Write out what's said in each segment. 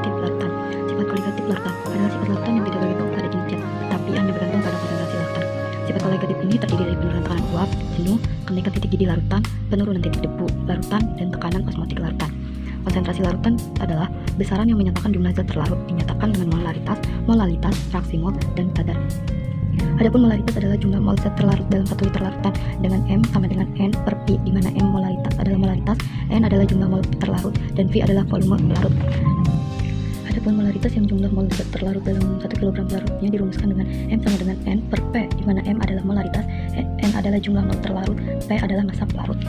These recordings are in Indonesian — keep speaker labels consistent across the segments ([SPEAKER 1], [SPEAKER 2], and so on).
[SPEAKER 1] koligatif larutan. Sifat koligatif larutan adalah sifat larutan yang tidak bergantung pada jenisnya, tapi hanya bergantung pada konsentrasi larutan. Sifat koligatif ini terdiri dari penurunan tekanan uap, jenuh, kenaikan titik didih larutan, penurunan titik debu larutan, dan tekanan osmotik larutan. Konsentrasi larutan adalah besaran yang menyatakan jumlah zat terlarut, dinyatakan dengan molalitas, fraksi mol, dan kadar. Adapun molaritas adalah jumlah mol zat terlarut dalam 1 liter larutan dengan M sama dengan N per P, di mana M molaritas adalah molaritas, N adalah jumlah mol terlarut, dan V adalah volume larut. Adapun molaritas yang jumlah mol zat terlarut dalam 1 kg larutnya dirumuskan dengan M sama dengan N per P, di mana M adalah molaritas, N adalah jumlah mol terlarut, P adalah massa pelarut.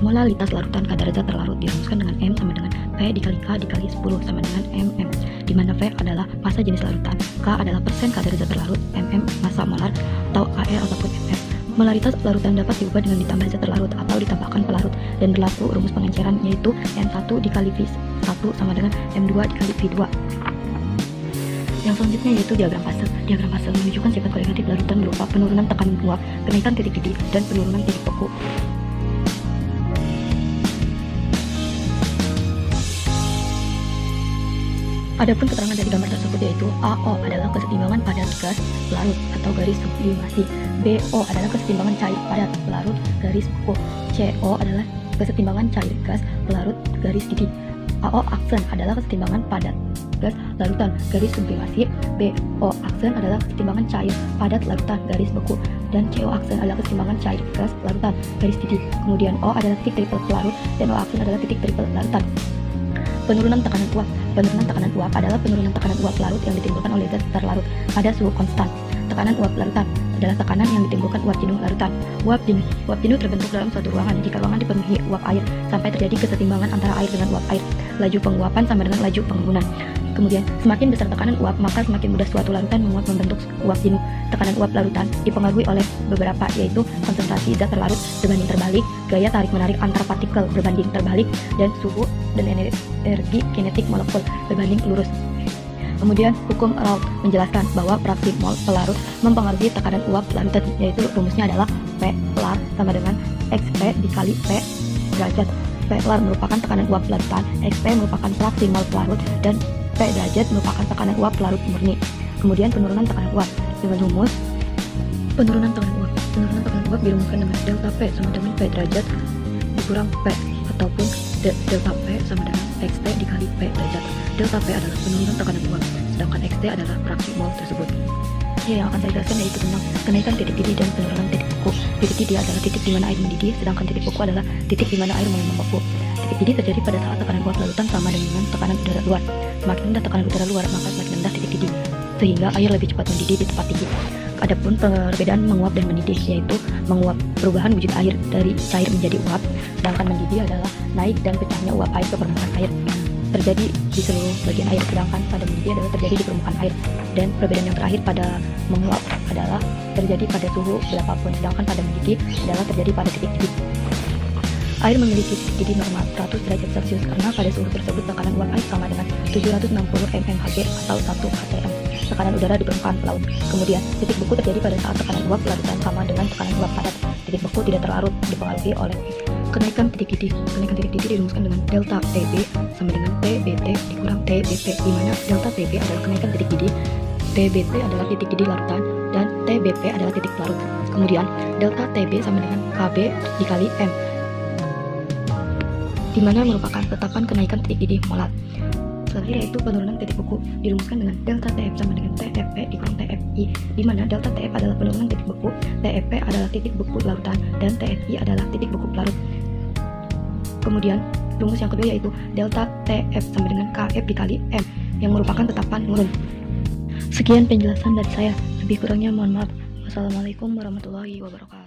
[SPEAKER 1] Molalitas larutan kadar zat terlarut dirumuskan dengan M sama dengan P dikali K dikali 10 sama dengan MM, di mana V adalah massa jenis larutan, K adalah persen kadar zat terlarut, MM massa molar atau AR ataupun MM. Molaritas larutan dapat diubah dengan ditambah zat terlarut atau ditambahkan pelarut, dan berlaku rumus pengenceran yaitu M1 dikali V1 sama dengan M2 dikali V2. Yang selanjutnya yaitu diagram fase. Diagram fase menunjukkan sifat koligatif larutan berupa penurunan tekanan uap, kenaikan titik didih, dan penurunan titik beku. Adapun keterangan dari gambar tersebut yaitu AO adalah kesetimbangan padat gas pelarut atau garis sublimasi, BO adalah kesetimbangan cair padat pelarut garis beku, CO adalah kesetimbangan cair gas pelarut garis didih, AO aksen adalah kesetimbangan padat gas larutan garis sublimasi, BO aksen adalah kesetimbangan cair padat larutan garis beku, dan CO aksen adalah kesetimbangan cair gas larutan garis didih. Kemudian O adalah titik triple pelarut dan O aksen adalah titik triple larutan. Penurunan tekanan uap. Penurunan tekanan uap adalah penurunan tekanan uap larut yang ditimbulkan oleh zat terlarut pada suhu konstan. Tekanan uap larutan adalah tekanan yang ditimbulkan uap jenuh larutan. Uap jenuh terbentuk dalam suatu ruangan jika ruangan dipenuhi uap air sampai terjadi kesetimbangan antara air dengan uap air. Laju penguapan sama dengan laju pengembunan. Kemudian, semakin besar tekanan uap, maka semakin mudah suatu larutan menguap membentuk uap jenuh. Tekanan uap larutan dipengaruhi oleh beberapa, yaitu konsentrasi zat terlarut berbanding terbalik, gaya tarik-menarik antar partikel berbanding terbalik, dan suhu dan energi kinetik molekul berbanding lurus. Kemudian, hukum Raoult menjelaskan bahwa fraksi mol pelarut mempengaruhi tekanan uap larutan, yaitu rumusnya adalah P lar sama dengan XP dikali P derajat. P lar merupakan tekanan uap larutan, XP merupakan fraksi mol pelarut, dan P derajat merupakan tekanan uap larut murni. Kemudian penurunan tekanan uap dengan rumus penurunan tekanan uap dirumuskan dengan delta P sama dengan P derajat dikurang P, ataupun delta P sama dengan XT dikali P derajat. Delta P adalah penurunan tekanan uap, sedangkan XT adalah fraksi mol tersebut. Yang akan saya jelaskan yaitu tentang kenaikan titik didih dan penurunan titik beku. Titik didih adalah titik di mana air mendidih, sedangkan titik beku adalah titik di mana air mulai membeku. Titik didih terjadi pada saat tekanan uap larutan sama dengan tekanan udara luar. Semakin rendah tekanan udara luar, maka semakin rendah titik didih, sehingga air lebih cepat mendidih di tempat tinggi. Adapun perbedaan menguap dan mendidih yaitu menguap perubahan wujud air dari cair menjadi uap, sedangkan mendidih adalah naik dan pecahnya uap air ke permukaan air terjadi di seluruh bagian air, sedangkan pada mendidih adalah terjadi di permukaan air. Dan perbedaan yang terakhir pada menguap adalah terjadi pada suhu berapapun, sedangkan pada mendidih adalah terjadi pada titik didih. Air memiliki titik didih normal 100 derajat Celcius karena pada suhu tersebut tekanan uap air sama dengan 760 mmHg atau 1 atm, tekanan udara di permukaan laut. Kemudian, titik beku terjadi pada saat tekanan uap larutan sama dengan tekanan uap padat. Titik beku tidak terlarut dipengaruhi oleh kenaikan titik didih. Kenaikan titik didih dirumuskan dengan delta TB sama dengan TBT dikurang TBP, di mana delta TB adalah kenaikan titik didih, TBT adalah titik didih larutan, dan TBP adalah titik larut. Kemudian, delta TB sama dengan KB dikali M, di mana merupakan tetapan kenaikan titik didih molar. Selanjutnya yaitu penurunan titik beku dirumuskan dengan delta TF sama dengan TFP dikurang TFI, di mana delta TF adalah penurunan titik beku, TFP adalah titik beku larutan, dan TFI adalah titik beku pelarut. Kemudian rumus yang kedua yaitu delta TF sama dengan KF dikali M, yang merupakan tetapan nurun. Sekian penjelasan dari saya, lebih kurangnya mohon maaf. Wassalamualaikum warahmatullahi wabarakatuh.